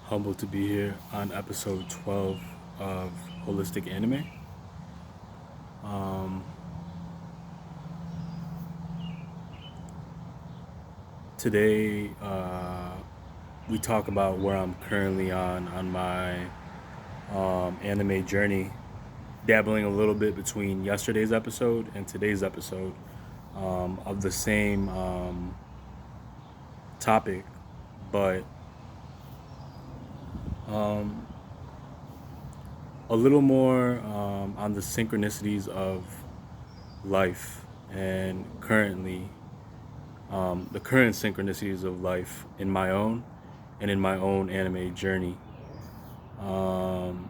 Humbled to be here on episode 12 of Holistic Anime. Um, Today, we talk about where I'm currently on my anime journey, dabbling a little bit between yesterday's episode and today's episode of the same topic, but um, a little more on the synchronicities of life and the current synchronicities of life in my own and in my own anime journey. Um,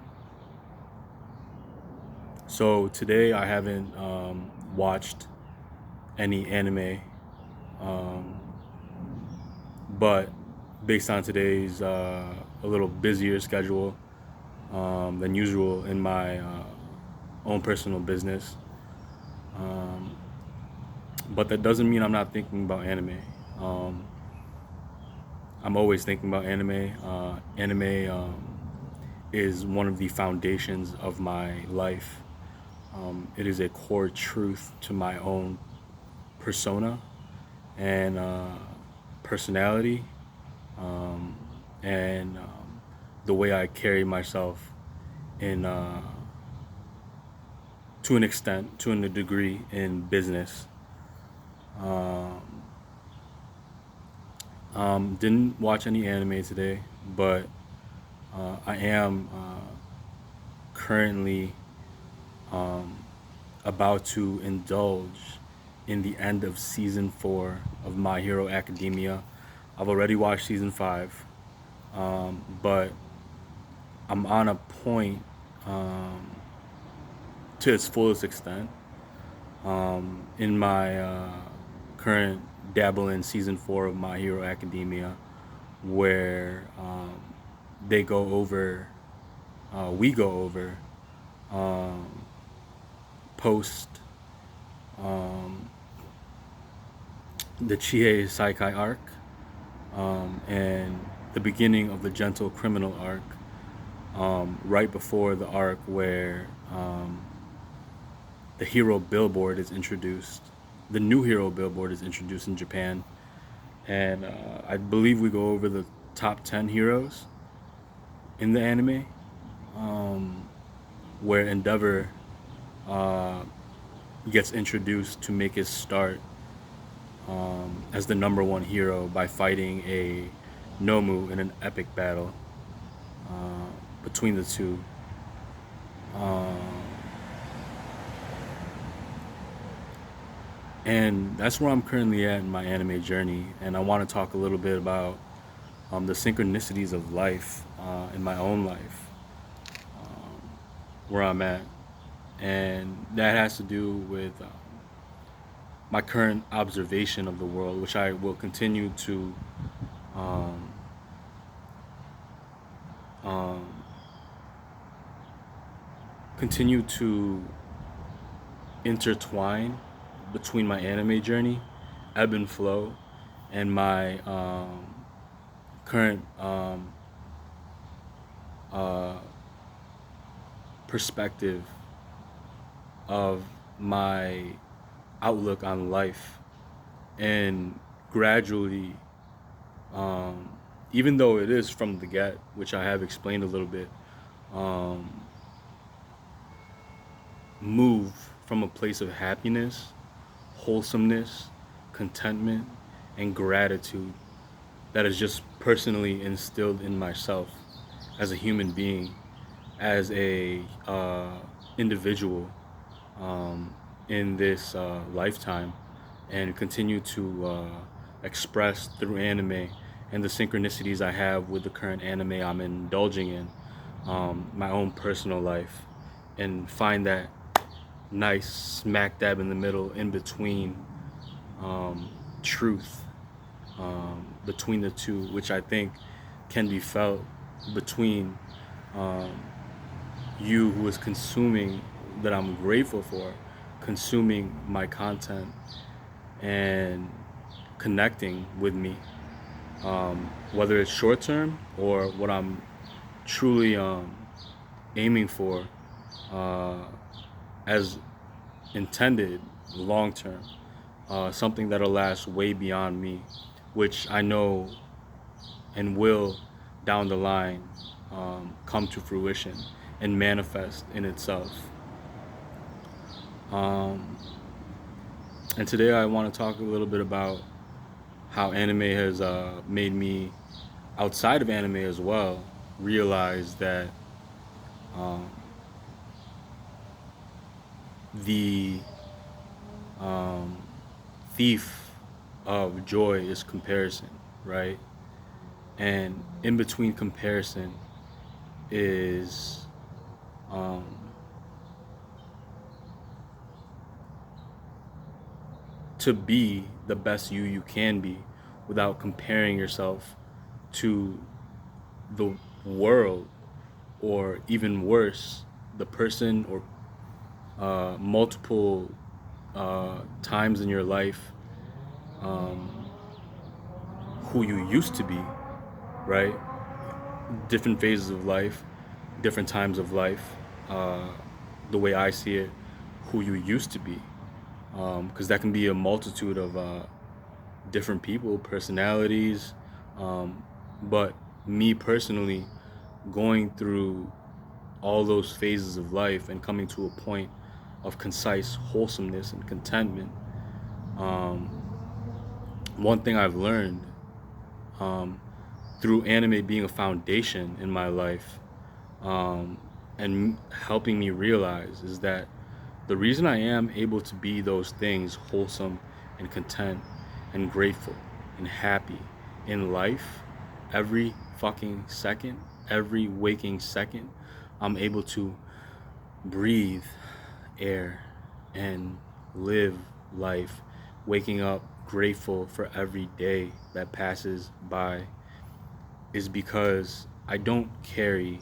so today I haven't watched any anime, um, but based on today's a little busier schedule than usual in my own personal business. Um, but that doesn't mean I'm not thinking about anime. Um, I'm always thinking about anime. Anime is one of the foundations of my life. It is a core truth to my own persona and personality, um, and the way I carry myself in to an extent, to a degree, in business. Um, didn't watch any anime today, but I am currently um, about to indulge in the end of season 4 of My Hero Academia. I've already watched season 5, but I'm on a point um, to its fullest extent in my current dabble in season 4 of My Hero Academia, where they go over, we go over um, post um, the Chie Saikai arc and the beginning of the Gentle Criminal arc, right before the arc where the hero billboard is introduced. The new hero billboard is introduced in Japan, and I believe we go over the top 10 heroes in the anime, um, where Endeavor uh, gets introduced to make his start as the number one hero by fighting a Nomu in an epic battle uh, between the two. Um, and that's where I'm currently at in my anime journey. And I want to talk a little bit about the synchronicities of life in my own life, um, where I'm at. And that has to do with my current observation of the world, which I will um, um, continue to intertwine between my anime journey, ebb and flow, and my current uh, perspective of my outlook on life, and gradually, um, even though it is from the get, which I have explained a little bit, um, move from a place of happiness, wholesomeness, contentment, and gratitude that is just personally instilled in myself as a human being, as a individual um, in this lifetime, and continue to express through anime and the synchronicities I have with the current anime I'm indulging in, my own personal life, and find that nice smack dab in the middle, in between um, truth between the two, which I think can be felt between um, you who is consuming, that I'm grateful for, consuming my content and connecting with me, whether it's short term or what I'm truly aiming for uh, as intended long term, something that'll last way beyond me, which I know and will down the line come to fruition and manifest in itself. Um, and today I want to talk a little bit about how anime has made me, outside of anime as well, realize that um, the um, thief of joy is comparison, right? And in between comparison is um, to be the best you can be without comparing yourself to the world, or even worse, the person or multiple times in your life um, who you used to be, right? Different phases of life, different times of life. Uh, the way I see it, who you used to be, because that can be a multitude of different people, personalities. But me personally, going through all those phases of life and coming to a point of concise wholesomeness and contentment, um, one thing I've learned um, through anime being a foundation in my life, um, and helping me realize, is that the reason I am able to be those things, wholesome and content and grateful and happy in life, every fucking second, every waking second, I'm able to breathe air and live life, waking up grateful for every day that passes by, is because I don't carry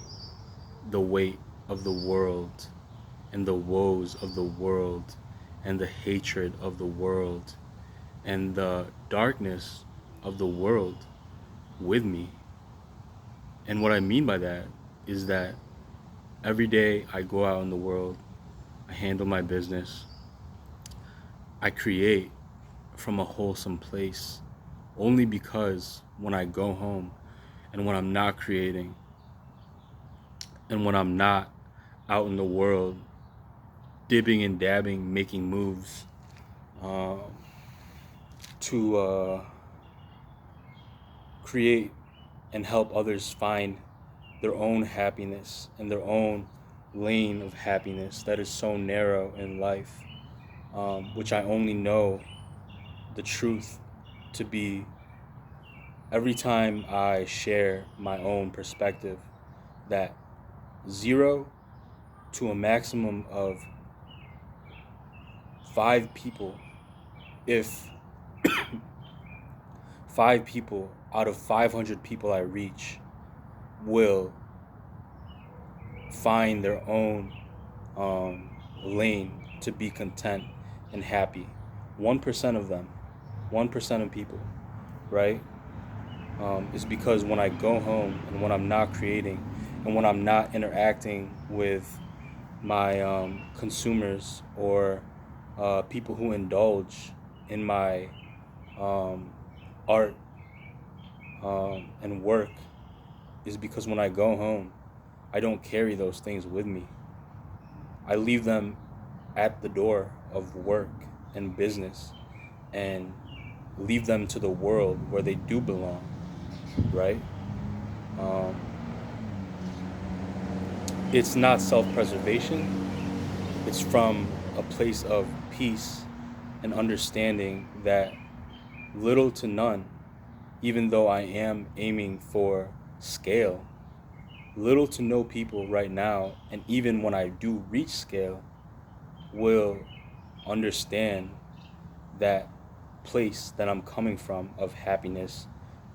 the weight of the world and the woes of the world and the hatred of the world and the darkness of the world with me. And what I mean by that is that every day I go out in the world, I handle my business, I create from a wholesome place, only because when I go home and when I'm not creating and when I'm not out in the world dibbing and dabbing, making moves uh, to create and help others find their own happiness and their own lane of happiness that is so narrow in life, which I only know the truth to be every time I share my own perspective, that 0 to a maximum of 5 people, if 5 people out of 500 people I reach will find their own lane to be content and happy. 1% of them, 1% of people, right? Is because when I go home and when I'm not creating and when I'm not interacting with my consumers or people who indulge in my um, art and work, is because when I go home, I don't carry those things with me. I leave them at the door of work and business and leave them to the world where they do belong, right? Um, it's not self-preservation. It's from a place of peace and understanding that little to none, even though I am aiming for scale, little to no people right now, and even when I do reach scale, will understand that place that I'm coming from of happiness,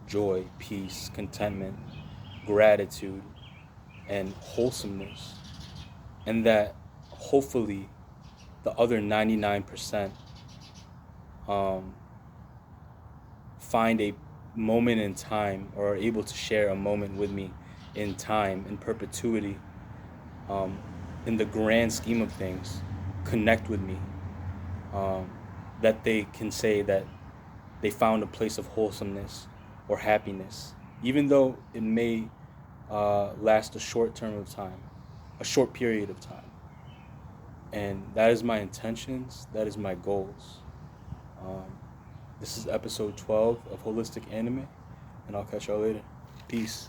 joy, peace, contentment, gratitude, and wholesomeness. And that hopefully the other 99% um, find a moment in time, or are able to share a moment with me in time, in perpetuity, um, in the grand scheme of things, connect with me, um, that they can say that they found a place of wholesomeness or happiness, even though it may last a short term of time, a short period of time. And that is my intentions, that is my goals. Um, this is episode 12 of Holistic Anime, and I'll catch y'all later. Peace.